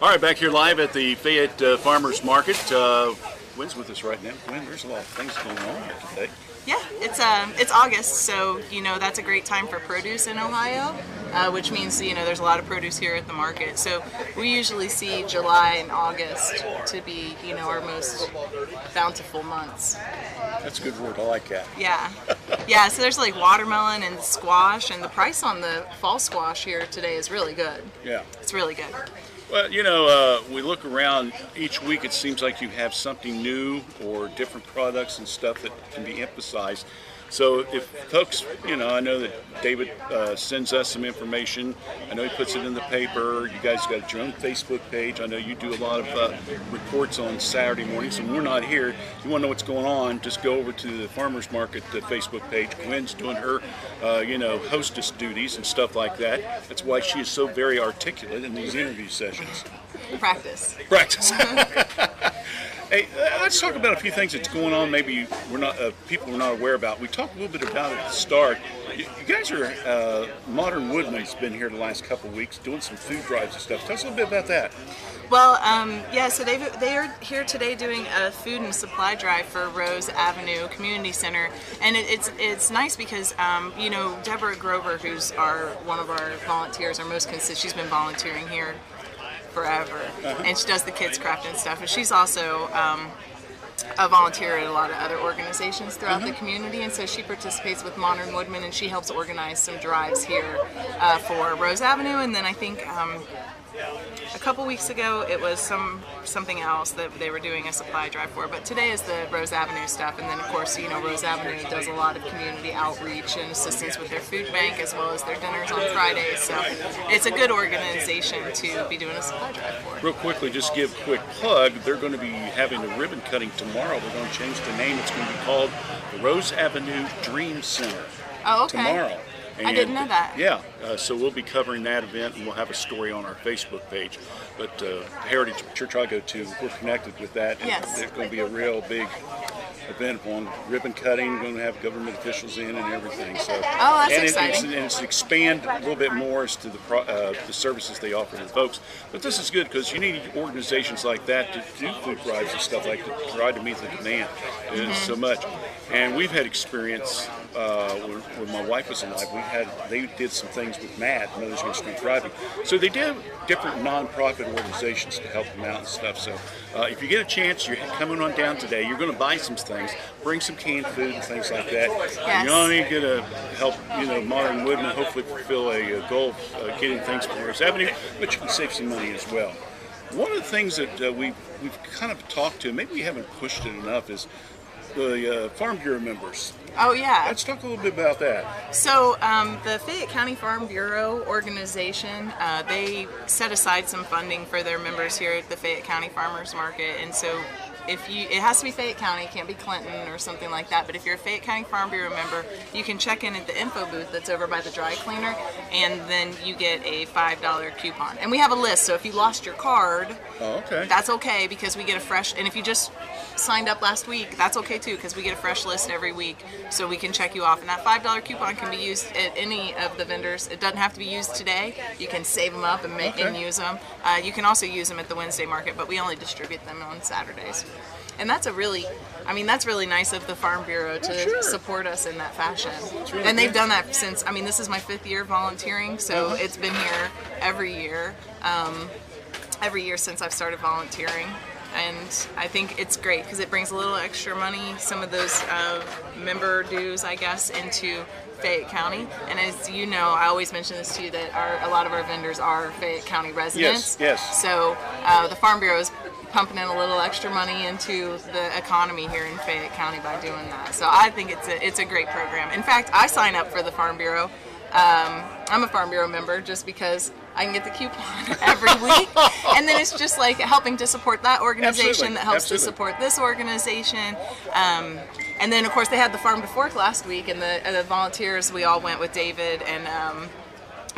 All right, back here live at the Fayette Farmers Market. Gwen's with us right now. Gwen, there's a lot of things going on here today. Yeah, it's August, so that's a great time for produce in Ohio, which means there's a lot of produce here at the market. So we usually see July and August to be our most bountiful months. That's a good word. I like that. Yeah, yeah. So there's like watermelon and squash, and the price on the fall squash here today is really good. Yeah, it's really good. Well, we look around each week, it seems like you have something new or different products and stuff that can be emphasized. So if folks, I know that David sends us some information. I know he puts it in the paper. You guys got your own Facebook page. I know you do a lot of reports on Saturday mornings. And we're not here. If you want to know what's going on, just go over to the Farmers Market Facebook page. Gwen's doing her, hostess duties and stuff like that. That's why she is so very articulate in these interview sessions. Practice. Hey, let's talk about a few things that's going on. Maybe people are not aware about. We talked a little bit about it at the start. You guys are Modern Woodman's been here the last couple of weeks doing some food drives and stuff. Tell us a little bit about that. Well, so they are here today doing a food and supply drive for Rose Avenue Community Center, and it's nice because Deborah Grover, who's one of our volunteers, our most consistent. She's been volunteering here forever, and she does the kids craft and stuff, and she's also a volunteer at a lot of other organizations throughout the community, and so she participates with Modern Woodman, and she helps organize some drives here for Rose Avenue. And then I think a couple weeks ago it was something else that they were doing a supply drive for, but today is the Rose Avenue stuff. And then of course Rose Avenue does a lot of community outreach and assistance with their food bank as well as their dinners on Fridays, so it's a good organization to be doing a supply drive for. Real quickly, just give a quick plug. They're going to be having a ribbon cutting tomorrow. They're going to change the name. It's going to be called the Rose Avenue Dream Center. Oh, okay. Tomorrow. And, I didn't know that. Yeah, so we'll be covering that event, and we'll have a story on our Facebook page. But Heritage Church I go to, we're connected with that. And yes. There's going to be a real big event on ribbon cutting. We're going to have government officials in and everything. So, that's exciting. And it's expand a little bit more as to the services they offer to the folks. But this is good because you need organizations like that to do food drives and stuff like that to try to meet the demand so much. And we've had experience when my wife was alive. They did some things with MAD, Mothers Against Drink Driving. So they did different nonprofit organizations to help them out and stuff. So if you get a chance, you're coming on down today. You're going to buy some things, bring some canned food and things like that. Yes. You're only going to help Modern Woodman hopefully fulfill a goal of getting things from Rose Avenue, but you can save some money as well. One of the things that we've kind of talked to, maybe we haven't pushed it enough, is the Farm Bureau members. Oh yeah. Let's talk a little bit about that. So the Fayette County Farm Bureau organization, they set aside some funding for their members here at the Fayette County Farmers Market, and so it has to be Fayette County, it can't be Clinton or something like that, but if you're a Fayette County Farm Bureau member, you can check in at the info booth that's over by the dry cleaner, and then you get a $5 coupon. And we have a list, so if you lost your card, that's okay, because we get a fresh, and if you just signed up last week, that's okay too, because we get a fresh list every week, so we can check you off. And that $5 coupon can be used at any of the vendors. It doesn't have to be used today. You can save them up and use them. You can also use them at the Wednesday market, but we only distribute them on Saturdays. And that's really nice of the Farm Bureau to support us in that fashion. And they've done that since, this is my 5th year volunteering, so it's been here every year since I've started volunteering. And I think it's great because it brings a little extra money, some of those member dues, I guess, into Fayette County. And as you know, I always mention this to you, that a lot of our vendors are Fayette County residents. Yes. So the Farm Bureau is pumping in a little extra money into the economy here in Fayette County by doing that. So I think it's a great program. In fact, I sign up for the Farm Bureau. I'm a Farm Bureau member just because I can get the coupon every week, and then it's just like helping to support that organization that helps to support this organization. And then of course they had the Farm to Fork last week, and the volunteers, we all went with David, and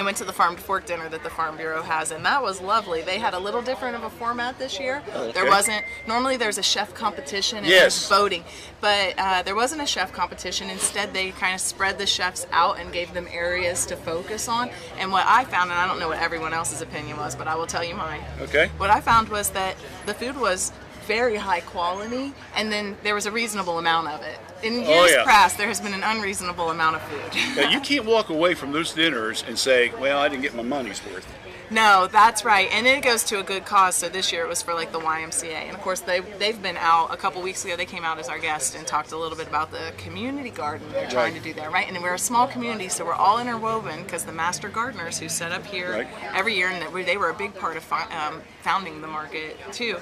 I went to the Farm to Fork dinner that the Farm Bureau has, and that was lovely. They had a little different of a format this year. Okay. There wasn't, normally there's a chef competition and Yes. there's voting, but there wasn't a chef competition. Instead, they kind of spread the chefs out and gave them areas to focus on. And what I found, and I don't know what everyone else's opinion was, but I will tell you mine. Okay. What I found was that the food was very high quality, and then there was a reasonable amount of it. In years past, there has been an unreasonable amount of food. Now, you can't walk away from those dinners and say, well, I didn't get my money's worth. No, that's right, and it goes to a good cause. So this year it was for like the YMCA, and of course they've been out a couple weeks ago. They came out as our guest and talked a little bit about the community garden they're trying to do there, right? And we're a small community, so we're all interwoven because the master gardeners who set up here every year, and they were a big part of founding the market too.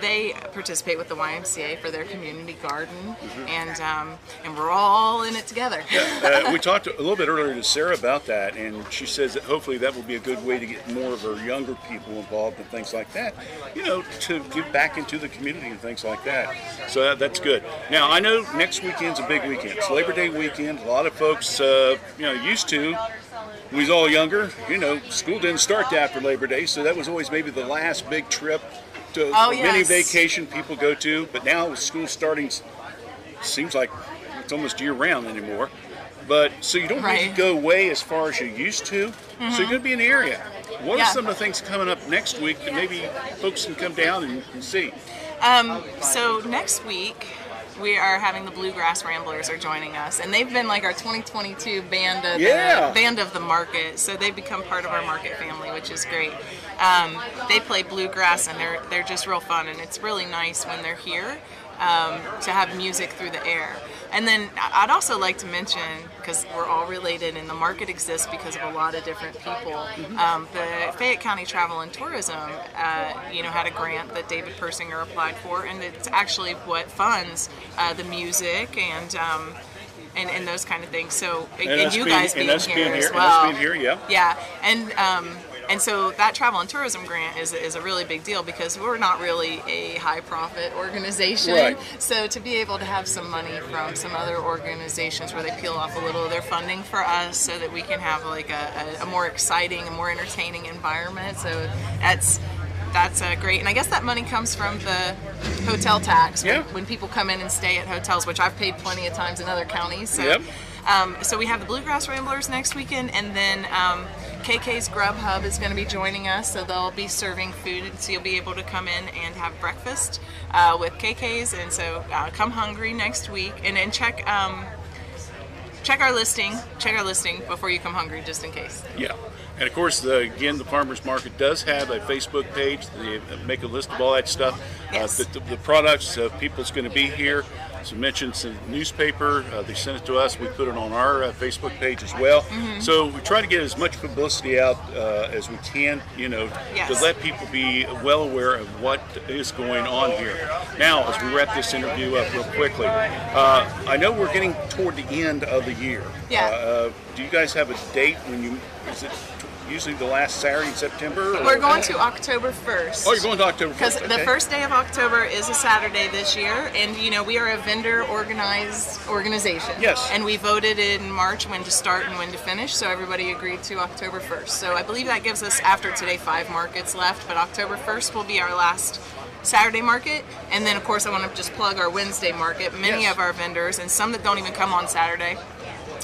They participate with the YMCA for their community garden, and we're all in it together. We talked a little bit earlier to Sarah about that, and she says that hopefully that will be a good way to get more of our younger people involved and things like that, you know, to give back into the community and things like that. So that's good. Now, I know next weekend's a big weekend. It's Labor Day weekend. A lot of folks, used to, when we was all younger, school didn't start after Labor Day, so that was always maybe the last big trip to mini vacation people go to. But now with school starting, seems like it's almost year-round anymore. But so you don't really go away as far as you used to. So you're going to be in the area. What are some of the things coming up next week that maybe folks can come down and see? So next week we are having the Bluegrass Ramblers are joining us, and they've been like our 2022 band of the market. So they've become part of our market family, which is great. They play bluegrass, and they're just real fun, and it's really nice when they're here to have music through the air. And then I'd also like to mention, because we're all related and the market exists because of a lot of different people, the Fayette County Travel and Tourism had a grant that David Persinger applied for, and it's actually what funds the music and those kind of things. So and you guys being here as well. And us being here, yeah. And so that travel and tourism grant is a really big deal because we're not really a high-profit organization. Right. So to be able to have some money from some other organizations where they peel off a little of their funding for us so that we can have like a more exciting, a more entertaining environment. So that's great. And I guess that money comes from the hotel tax when people come in and stay at hotels, which I've paid plenty of times in other counties. So, so we have the Bluegrass Ramblers next weekend, and then KK's Grub Hub is going to be joining us, so they'll be serving food, so you'll be able to come in and have breakfast with KK's, and so come hungry next week, and then check our listing before you come hungry, just in case. Yeah. And of course, again, the Farmers Market does have a Facebook page. They make a list of all that stuff. Yes. The products, people's going to be here. So mentioned some newspaper. They sent it to us. We put it on our Facebook page as well. So we try to get as much publicity out as we can, to let people be well aware of what is going on here. Now, as we wrap this interview up real quickly, I know we're getting toward the end of the year. Yeah. Do you guys have a date is it usually the last Saturday in September? We're going to October 1st. Oh, you're going to October 1st. Because the first day of October is a Saturday this year, and we are a vendor organized organization. Yes. And we voted in March when to start and when to finish, so everybody agreed to October 1st. So I believe that gives us, after today, 5 markets left, but October 1st will be our last Saturday market, and then of course I want to just plug our Wednesday market. Many of our vendors, and some that don't even come on Saturday,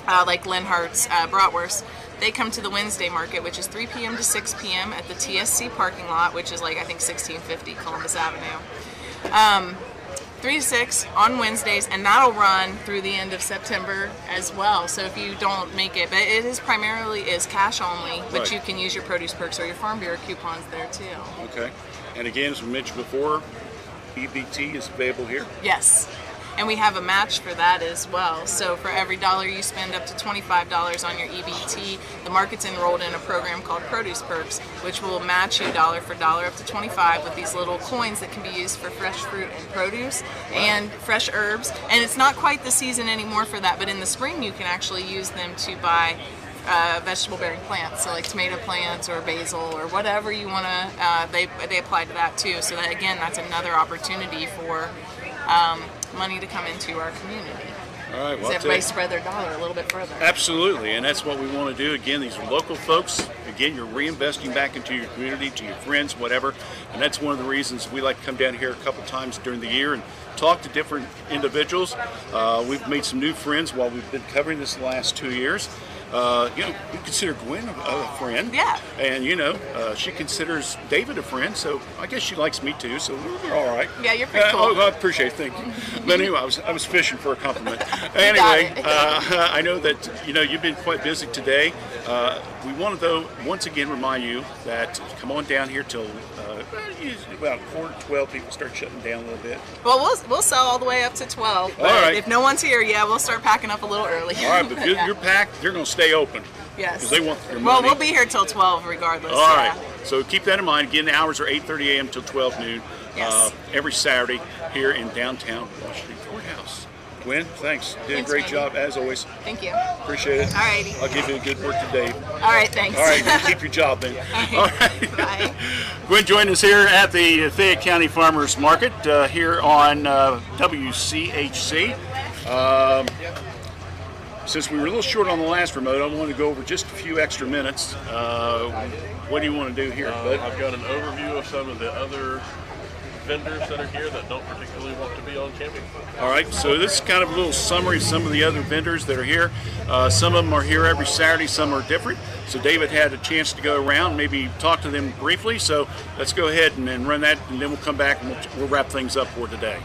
like Lenhart's Bratwurst, they come to the Wednesday market, which is 3 p.m. to 6 p.m. at the TSC parking lot, which is I think 1650 Columbus Avenue. 3 to 6 on Wednesdays, and that'll run through the end of September as well. So if you don't make it, but it is primarily cash only, but you can use your Produce Perks or your Farm Bureau coupons there too. Okay. And again, as we mentioned before, EBT is available here. Yes. And we have a match for that as well. So for every dollar you spend up to $25 on your EBT, the market's enrolled in a program called Produce Perks, which will match you dollar for dollar up to $25 with these little coins that can be used for fresh fruit and produce and fresh herbs. And it's not quite the season anymore for that, but in the spring you can actually use them to buy vegetable-bearing plants, so like tomato plants or basil or whatever you want to. They apply to that too. So that, again, that's another opportunity for money to come into our community. All right, Does well, everybody spread their dollar a little bit further? absolutely, and that's what we want to do. Again, these are local folks. Again, you're reinvesting back into your community, to your friends, whatever, and that's one of the reasons we like to come down here a couple times during the year and talk to different individuals. We've made some new friends while we've been covering this the last 2 years. You know, we consider Gwen a friend. Yeah. And, you know, she considers David a friend, so I guess she likes me too, so we're all right. Yeah, you're pretty cool. Oh, I appreciate it, thank you. But anyway, I was fishing for a compliment. Anyway, I know that, you know, you've been quite busy today. We want to, though, once again remind you that come on down here till usually about 11:45, people start shutting down a little bit. Well, we'll sell all the way up to 12. But All right. if no one's here, yeah, we'll start packing up a little early. All right, but if Yeah. you're packed, they're going to stay open. Yes. Because they want their Well, money. we'll be here till 12 regardless. All right. yeah. So keep that in mind. Again, the hours are 8:30 a.m. till 12 noon. Yes. Every Saturday here in downtown Washington Courthouse. Gwen, thanks. Did Thanks, a great Randy. job as always. Thank you. Appreciate it. All righty. I'll give you a good word today. All right, thanks. All right, you keep your job then. All right. Bye. Gwen joined us here at the Fayette County Farmers Market here on WCHC. Since we were a little short on the last remote, I want to go over just a few extra minutes. What do you want to do here, bud? I've got an overview of some of the other vendors that are here that don't particularly want to be on camping. All right, so this is kind of a little summary of some of the other vendors that are here. Some of them are here every Saturday, some are different. So David had a chance to go around, maybe talk to them briefly. So let's go ahead and then run that, and then we'll come back and we'll wrap things up for today.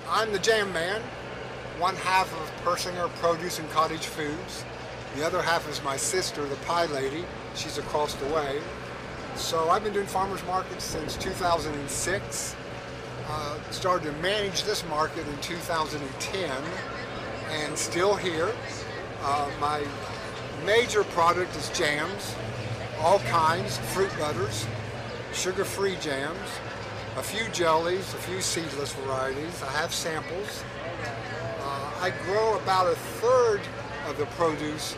I'm the Jam Man, one half of Persinger Produce and Cottage Foods. The other half is my sister, the pie lady. She's across the way. So I've been doing farmers markets since 2006. Started to manage this market in 2010 and still here. My major product is jams, all kinds, fruit butters, sugar-free jams, a few jellies, a few seedless varieties. I have samples. I grow about a third of the produce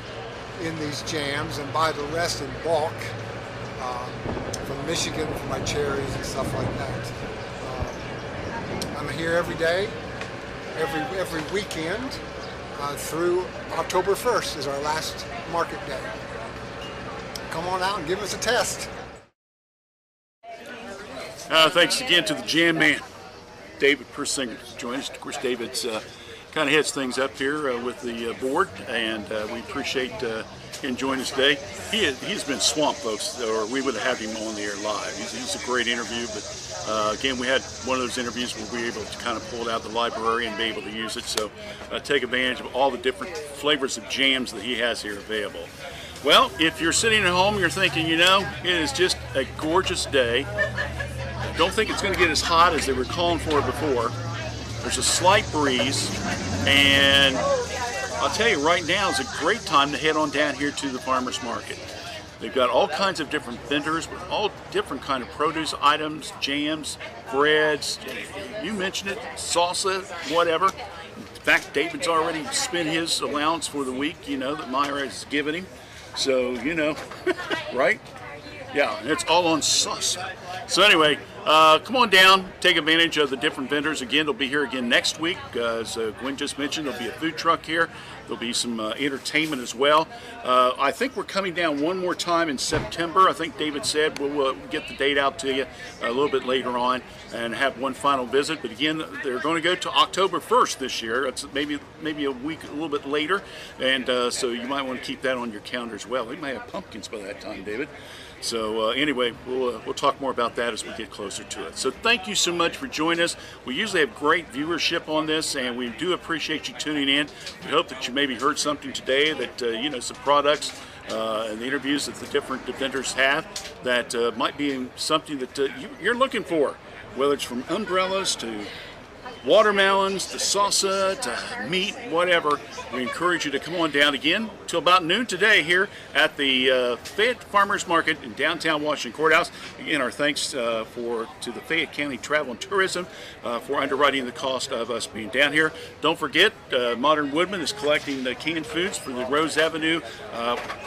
in these jams and buy the rest in bulk from Michigan for my cherries and stuff like that. I'm here every day, every weekend through October 1st is our last market day. Come on out and give us a test. Thanks again to the Jam Man, David Persinger, for joining us. Of course, David's kind of heads things up here with the board, and we appreciate him joining us today. He's been swamped, folks, or we would have had him on the air live. He's a great interview, but again, we had one of those interviews where we were able to kind of pull it out of the library and be able to use it, so take advantage of all the different flavors of jams that he has here available. Well, if you're sitting at home, you're thinking, you know, it is just a gorgeous day. Don't think it's going to get as hot as they were calling for before. There's a slight breeze, and I'll tell you right now is a great time to head on down here to the farmers market. They've got all kinds of different vendors with all different kind of produce items, jams, breads, you mentioned it, salsa, whatever. In fact, David's already spent his allowance for the week, you know, that Myra has given him. So, you know, right? Yeah, and it's all on salsa. So anyway, come on down, take advantage of the different vendors. Again, they'll be here again next week. As Gwen just mentioned, there'll be a food truck here. There'll be some entertainment as well. I think we're coming down one more time in September. I think David said we'll get the date out to you a little bit later on and have one final visit. But again, they're going to go to October 1st this year. It's maybe a week, a little bit later. And so you might want to keep that on your calendar as well. We may have pumpkins by that time, David. So anyway, we'll talk more about that as we get closer to it. So thank you so much for joining us. We usually have great viewership on this, and we do appreciate you tuning in. We hope that you maybe heard something today that, you know, some products and the interviews that the different vendors have that might be something that you're looking for, whether it's from umbrellas to watermelons, to salsa, to meat, whatever. We encourage you to come on down again till about noon today here at the Fayette Farmers Market in downtown Washington Courthouse. Again, our thanks to the Fayette County Travel and Tourism for underwriting the cost of us being down here. Don't forget, Modern Woodman is collecting the canned foods for the Rose Avenue.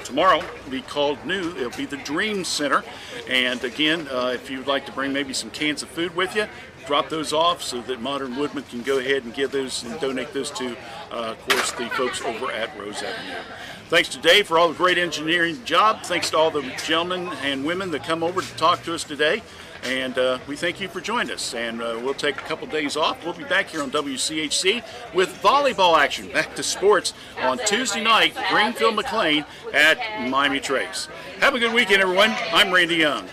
Tomorrow will be called new. It'll be the Dream Center. And again, if you'd like to bring maybe some cans of food with you, drop those off so that Modern Woodman can go ahead and give those and donate those to, of course, the folks over at Rose Avenue. Thanks to Dave for all the great engineering job. Thanks to all the gentlemen and women that come over to talk to us today. And we thank you for joining us. And we'll take a couple days off. We'll be back here on WCHC with volleyball action. Back to sports on Tuesday night, Greenfield-McLean at Miami Trace. Have a good weekend, everyone. I'm Randy Young.